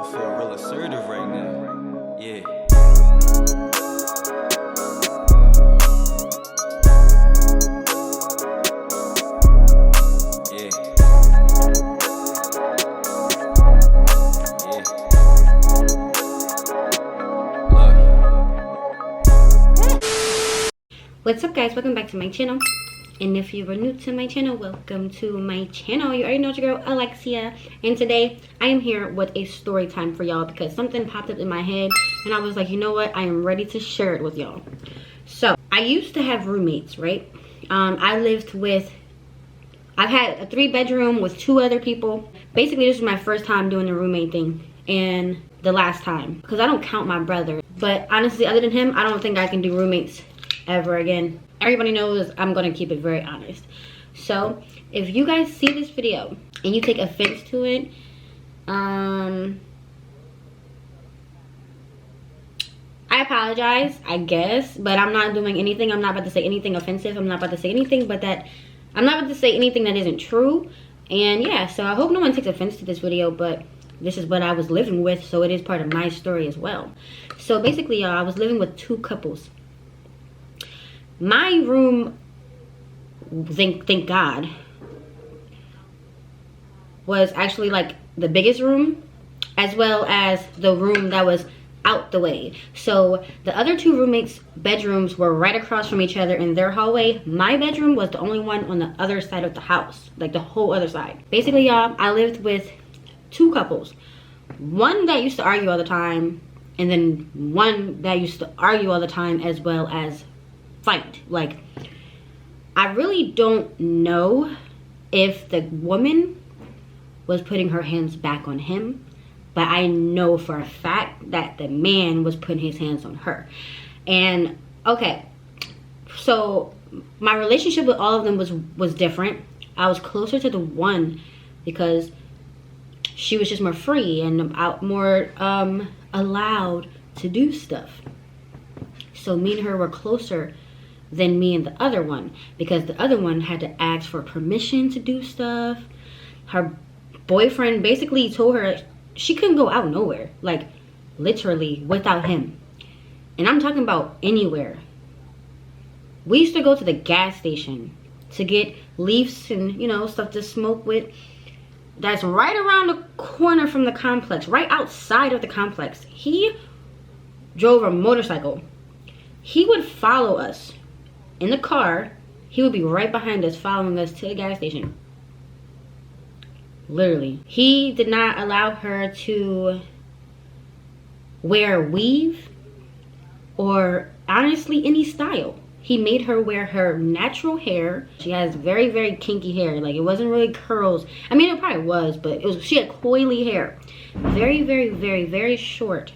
I feel real assertive right now. Yeah. Yeah. What's up, guys? Welcome back to my channel. And if you are new to my channel, welcome to my channel. You already know it's your girl Alexia, and today I am here with a story time for y'all because something popped up in my head and I was like, you know what, I am ready to share it with y'all. So I used to have roommates, right? I've had a 3-bedroom with 2 other people. Basically, this was my first time doing the roommate thing, and the last time, because I don't count my brother. But honestly, other than him, I don't think I can do roommates ever again. Everybody knows I'm gonna keep it very honest. So if you guys see this video and you take offense to it, I apologize, I guess, but I'm not doing anything. I'm not about to say anything offensive. I'm not about to say anything but that I'm not about to say anything that isn't true. And yeah, so I hope no one takes offense to this video, but this is what I was living with, so it is part of my story as well. So basically, y'all, I was living with 2 couples. My room, thank God, was actually like the biggest room, as well as the room that was out the way. So the other 2 roommates' bedrooms were right across from each other in their hallway. My bedroom was the only one on the other side of the house, like the whole other side. Basically, y'all, I lived with 2 couples. One that used to argue all the time, and then one that used to argue all the time as well as fight. Like, I really don't know if the woman was putting her hands back on him, but I know for a fact that the man was putting his hands on her. And okay, so my relationship with all of them was different. I was closer to the one because she was just more free and more allowed to do stuff. So me and her were closer than me and the other one, because the other one had to ask for permission to do stuff. Her boyfriend basically told her she couldn't go out nowhere, like literally without him. And I'm talking about anywhere. We used to go to the gas station to get leaves and, you know, stuff to smoke with. That's right around the corner from the complex, right outside of the complex. He drove a motorcycle. He would follow us in the car. He would be right behind us, following us to the gas station. Literally. He did not allow her to wear a weave or honestly any style. He made her wear her natural hair. She has very, very kinky hair. Like, it wasn't really curls. I mean, it probably was, but she had coily hair. Very, very, very, very short.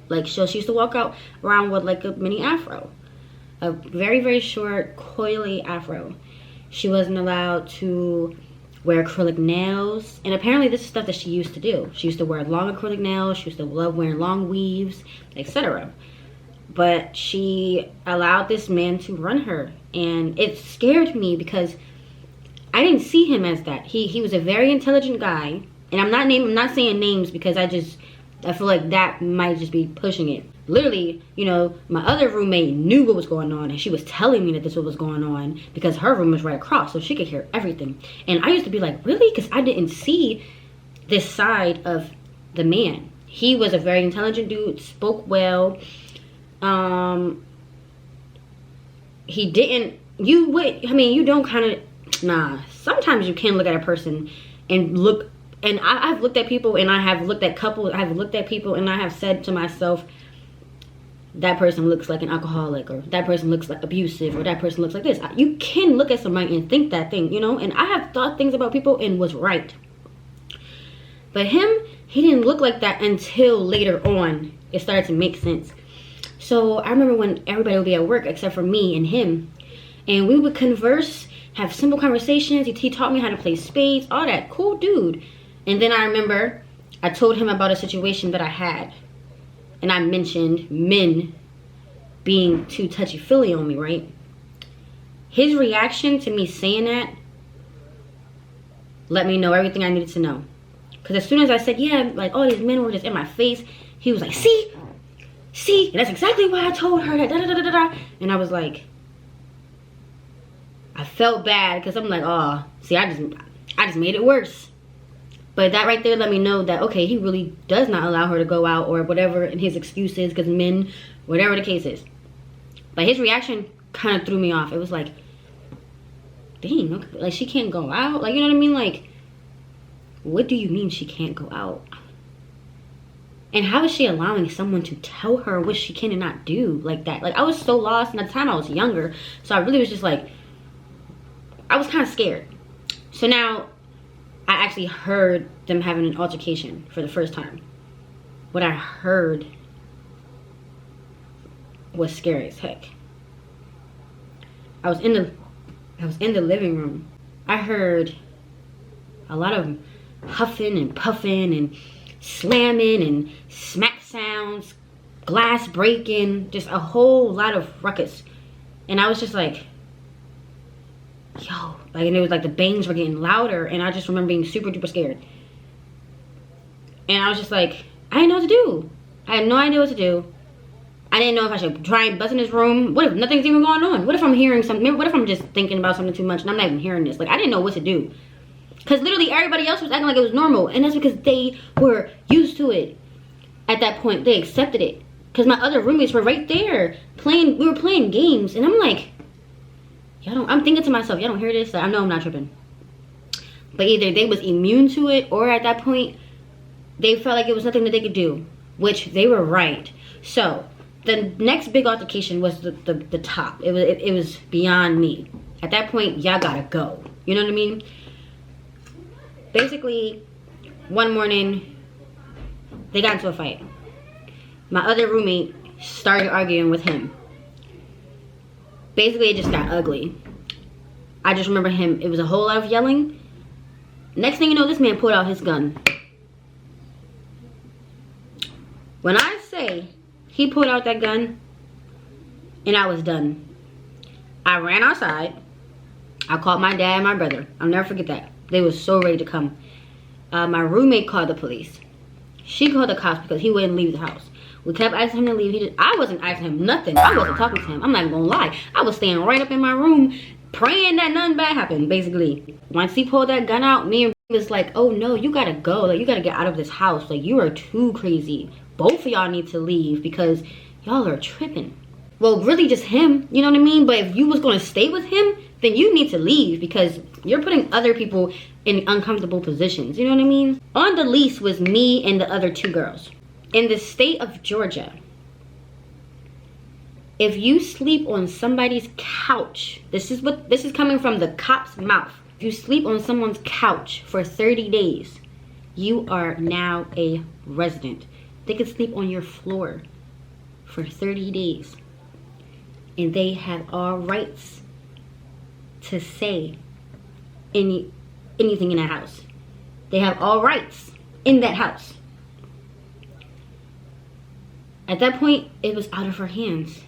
Like, so she used to walk out around with like a mini afro. A very, very short, coily afro. She wasn't allowed to wear acrylic nails. And apparently this is stuff that she used to do. She used to wear long acrylic nails. She used to love wearing long weaves, etc. But she allowed this man to run her. And it scared me because I didn't see him as that. He was a very intelligent guy. And I'm not saying names because I feel like that might just be pushing it. Literally, you know, my other roommate knew what was going on, and she was telling me that this was going on because her room was right across, so she could hear everything. And I used to be like, really? Because I didn't see this side of the man. He was a very intelligent dude, spoke well. He didn't, you don't kind of, sometimes you can look at a person and look. And I've looked at people, and I have looked at couples, I have looked at people, and I have said to myself, that person looks like an alcoholic, or that person looks like abusive, or that person looks like this. You can look at somebody and think that thing, you know? And I have thought things about people and was right. But him, he didn't look like that until later on. It started to make sense. So I remember when everybody would be at work except for me and him. And we would converse, have simple conversations. He taught me how to play spades, all that. Cool dude. And then I remember I told him about a situation that I had. And I mentioned men being too touchy-feely on me, right? His reaction to me saying that let me know everything I needed to know. Because as soon as I said, yeah, like all these men were just in my face, he was like, see, and that's exactly why I told her that, da da da da da. And I was like, I felt bad because I'm like, oh, see, I just made it worse. But that right there let me know that, okay, he really does not allow her to go out or whatever, and his excuse is because men, whatever the case is. But his reaction kind of threw me off. It was like, dang, okay, like she can't go out? Like, you know what I mean? Like, what do you mean she can't go out? And how is she allowing someone to tell her what she can and not do like that? Like, I was so lost, and at the time I was younger, so I really was just like, I was kind of scared. So now I actually heard them having an altercation for the first time. What I heard was scary as heck. I was in the living room. I heard a lot of huffing and puffing and slamming and smack sounds, glass breaking, just a whole lot of ruckus. And I was just like, yo, like, and it was like the bangs were getting louder, and I just remember being super duper scared. And I was just like, I didn't know what to do. I had no idea what to do. I didn't know if I should try and bust in his room. What if nothing's even going on? What if I'm hearing something? What if I'm just thinking about something too much and I'm not even hearing this? Like, I didn't know what to do. Because literally everybody else was acting like it was normal. And that's because they were used to it at that point. They accepted it. Because my other roommates were right there playing. We were playing games. And I'm like, I'm thinking to myself, y'all don't hear this? I know I'm not tripping. But either they was immune to it, or at that point, they felt like it was nothing that they could do. Which they were right. So, the next big altercation was the top. It was beyond me. At that point, y'all gotta go. You know what I mean? Basically, one morning, they got into a fight. My other roommate started arguing with him. Basically, it just got ugly. I just remember him. It was a whole lot of yelling. Next thing you know, this man pulled out his gun. When I say he pulled out that gun, and I was done. I ran outside. I called my dad and my brother. I'll never forget that. They were so ready to come. My roommate called the police. She called the cops because he wouldn't leave the house. We kept asking him to leave. I wasn't asking him nothing. I wasn't talking to him. I'm not even gonna lie. I was staying right up in my room praying that nothing bad happened, basically. Once he pulled that gun out, me and was like, oh no, you gotta go. Like, you gotta get out of this house. Like, you are too crazy. Both of y'all need to leave because y'all are tripping. Well, really just him, you know what I mean? But if you was gonna stay with him, then you need to leave because you're putting other people in uncomfortable positions, you know what I mean? On the lease was me and the other two girls. In the state of Georgia, if you sleep on somebody's couch, this is coming from the cop's mouth. If you sleep on someone's couch for 30 days, you are now a resident. They can sleep on your floor for 30 days. And they have all rights to say anything in that house. They have all rights in that house. At that point, it was out of her hands.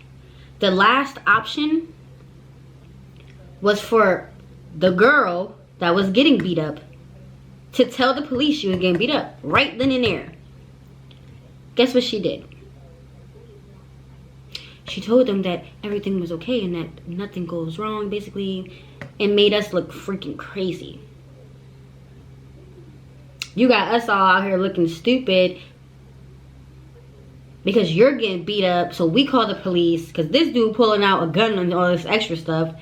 The last option was for the girl that was getting beat up to tell the police she was getting beat up right then and there. Guess what she did? She told them that everything was okay and that nothing goes wrong, basically, and made us look freaking crazy. You got us all out here looking stupid because you're getting beat up, so we call the police because this dude pulling out a gun and all this extra stuff,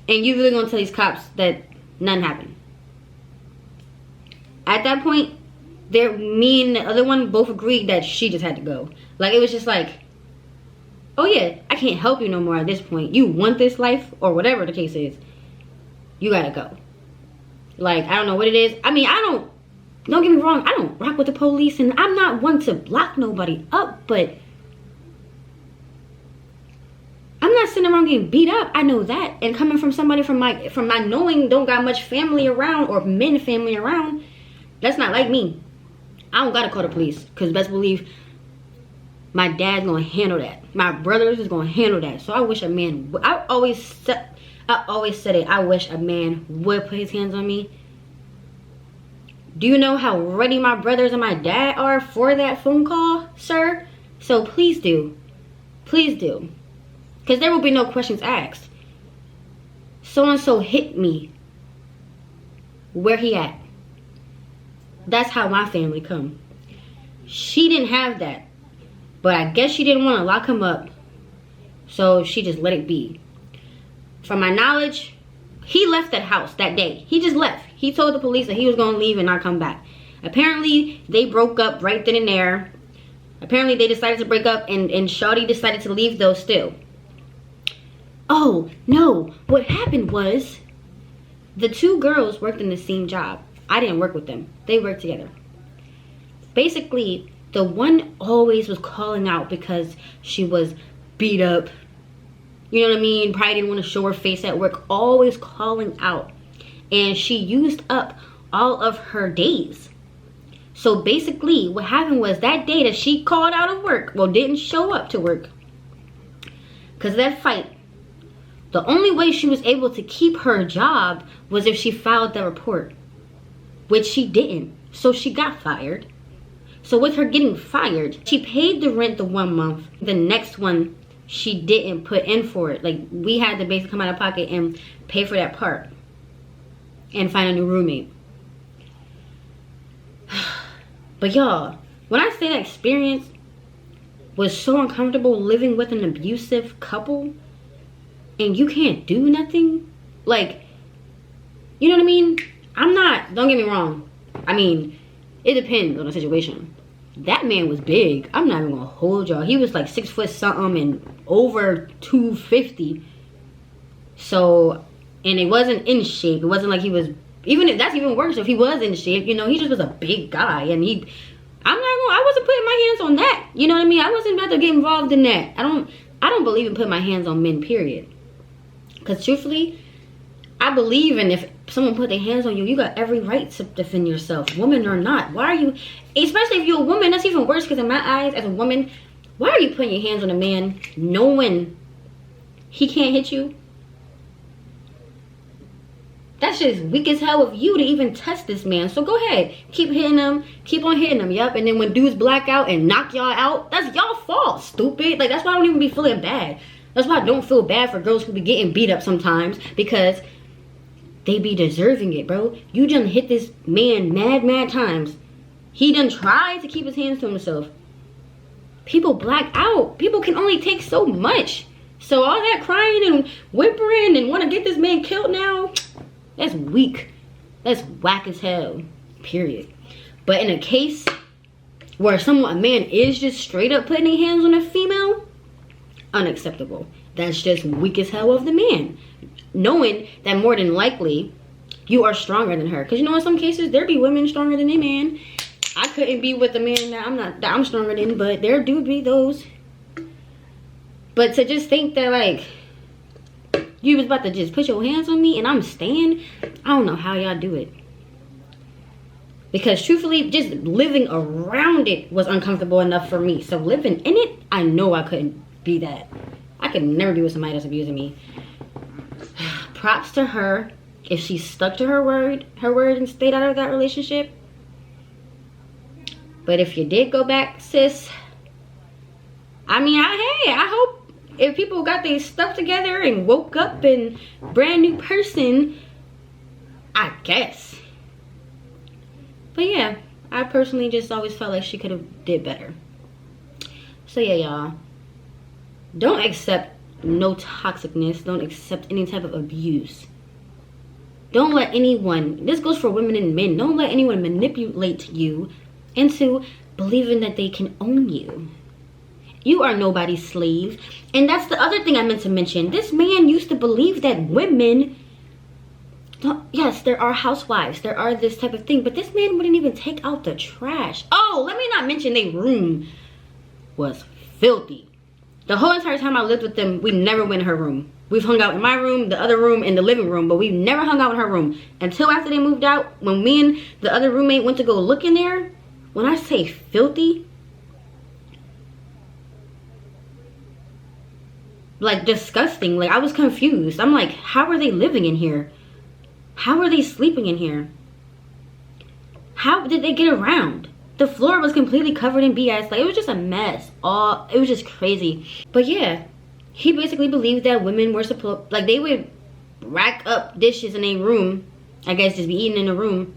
and you really gonna tell these cops that nothing happened? At that point, me and the other one both agreed that she just had to go. Like, it was just like, oh yeah, I can't help you no more at this point. You want this life or whatever the case is, you gotta go. Like, I don't know what it is. I mean, don't get me wrong, I don't rock with the police, and I'm not one to lock nobody up, but I'm not sitting around getting beat up. I know that. And coming from somebody from my knowing don't got much family around or men family around, that's not like me. I don't gotta call the police because best believe my dad's gonna handle that. My brothers is gonna handle that. So I wish a man, I always said it, I wish a man would put his hands on me. Do you know how ready my brothers and my dad are for that phone call, sir? So please do. Please do. Because there will be no questions asked. So-and-so hit me. Where he at? That's how my family come. She didn't have that. But I guess she didn't want to lock him up. So she just let it be. From my knowledge, he left that house that day. He just left. He told the police that he was going to leave and not come back. Apparently, they broke up right then and there. Apparently, they decided to break up and Shawty decided to leave though still. Oh, no. What happened was the two girls worked in the same job. I didn't work with them. They worked together. Basically, the one always was calling out because she was beat up. You know what I mean? Probably didn't want to show her face at work. Always calling out. And she used up all of her days. So basically, what happened was that day that she called out of work, well, didn't show up to work because of that fight, the only way she was able to keep her job was if she filed the report, which she didn't. So she got fired. So with her getting fired, she paid the rent the 1 month. The next one, she didn't put in for it. Like, we had to basically come out of pocket and pay for that part and find a new roommate. But y'all, when I say that experience was so uncomfortable living with an abusive couple and you can't do nothing, like, you know what I mean? Don't get me wrong. I mean, it depends on the situation. That man was big. I'm not even gonna hold y'all. He was like 6 foot something and over 250. So, and it wasn't in shape. It wasn't like he was, even if that's even worse, if he was in shape, you know, he just was a big guy. And I wasn't putting my hands on that. You know what I mean? I wasn't about to get involved in that. I don't believe in putting my hands on men, period. Because truthfully, I believe in if someone put their hands on you, you got every right to defend yourself, woman or not. Why are you, especially if you're a woman, that's even worse because in my eyes, as a woman, why are you putting your hands on a man knowing he can't hit you? That's just weak as hell of you to even test this man. So go ahead, keep hitting him, keep on hitting him, yup. And then when dudes black out and knock y'all out, that's y'all fault, stupid. Like, that's why I don't even be feeling bad. That's why I don't feel bad for girls who be getting beat up sometimes, because they be deserving it, bro. You done hit this man mad times. He done tried to keep his hands to himself. People black out. People can only take so much. So all that crying and whimpering and want to get this man killed now, that's weak. That's whack as hell, period. But in a case where a man is just straight up putting their hands on a female, unacceptable. That's just weak as hell of the man. Knowing that more than likely you are stronger than her. Because you know, in some cases there be women stronger than a man. I couldn't be with a man that I'm stronger than, but there do be those. But to just think that like you was about to just put your hands on me and I'm staying, I don't know how y'all do it. Because truthfully, just living around it was uncomfortable enough for me. So living in it, I know I couldn't be that. I could never be with somebody that's abusing me. Props to her if she stuck to her word and stayed out of that relationship. But if you did go back, sis, I mean, I hope if people got their stuff together and woke up and brand new person, I guess. But yeah, I personally just always felt like she could have did better. So yeah, y'all, don't accept no toxicness. Don't accept any type of abuse. Don't let anyone, this goes for women and men, don't let anyone manipulate you into believing that they can own you. You are nobody's slave. And that's the other thing I meant to mention. This man used to believe that women, yes, there are housewives, there are this type of thing, but this man wouldn't even take out the trash. Oh, let me not mention their room was filthy. The whole entire time I lived with them, we never went in her room. We've hung out in my room, the other room, and the living room, but we've never hung out in her room. Until after they moved out, when me and the other roommate went to go look in there, when I say filthy, like disgusting, like I was confused. I'm like, how are they living in here? How are they sleeping in here? how did they get around? The floor was completely covered in BS. Like, it was just a mess. It was just crazy. But yeah, he basically believed that women were supposed, like, they would rack up dishes in a room, I guess, just be eating in a room,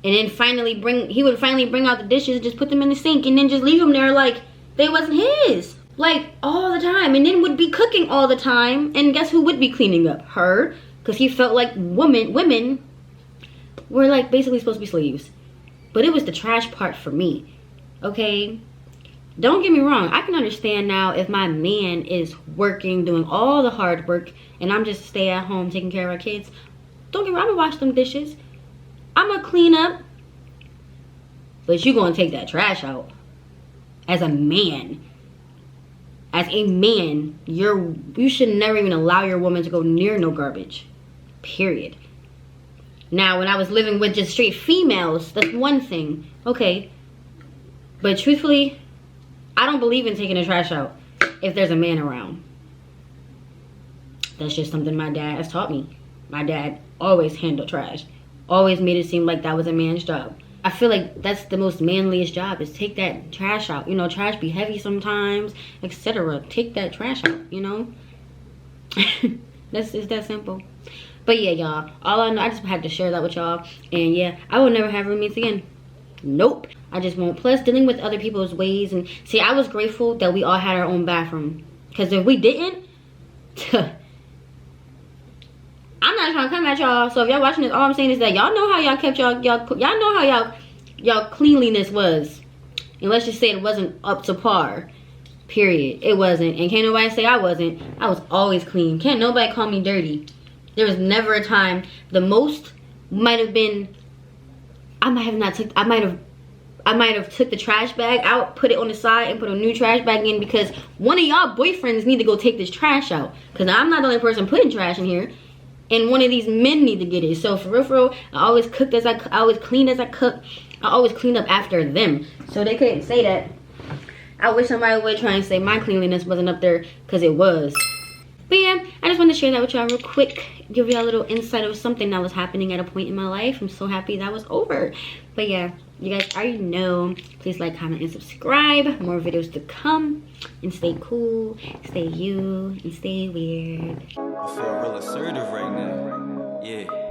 and then he would finally bring out the dishes and just put them in the sink, and then just leave them there like they wasn't his, like, all the time. And then would be cooking all the time, and guess who would be cleaning up? Her, because he felt like women were like basically supposed to be slaves. But it was the trash part for me, okay? Don't get me wrong, I can understand now if my man is working, doing all the hard work, and I'm just stay at home taking care of our kids. Don't get me wrong, I'm gonna wash them dishes, I'm gonna clean up, but you gonna take that trash out. As a man, you should never even allow your woman to go near no garbage, period. Now, when I was living with just straight females, that's one thing, okay? But truthfully, I don't believe in taking the trash out if there's a man around. That's just something my dad has taught me. My dad always handled trash. Always made it seem like that was a man's job. I feel like that's the most manliest job, is take that trash out. You know, trash be heavy sometimes, etc. Take that trash out, you know? It's that simple. But yeah, y'all, all I know, I just had to share that with y'all. And yeah, I will never have roommates again. Nope, I just won't. Plus, dealing with other people's ways. And see, I was grateful that we all had our own bathroom, because if we didn't, I'm not trying to come at y'all. So if y'all watching this, all I'm saying is that y'all know how y'all kept y'all know how y'all cleanliness was. And let's just say it wasn't up to par. Period. It wasn't. And can't nobody say I wasn't. I was always clean. Can't nobody call me dirty. There was never a time. The most might have been, I might have took the trash bag out, put it on the side, and put a new trash bag in, because one of y'all boyfriends need to go take this trash out. Because I'm not the only person putting trash in here, and one of these men need to get it. So for real, I always cooked as I always cleaned as I cooked. I always cleaned up after them, so they couldn't say that. I wish somebody would try and say my cleanliness wasn't up there, because it was. But yeah, I just wanted to share that with y'all real quick. Give y'all a little insight of something that was happening at a point in my life. I'm so happy that was over. But yeah, you guys already know. Please like, comment, and subscribe. More videos to come. And stay cool, stay you, and stay weird. I feel real assertive right now. Yeah.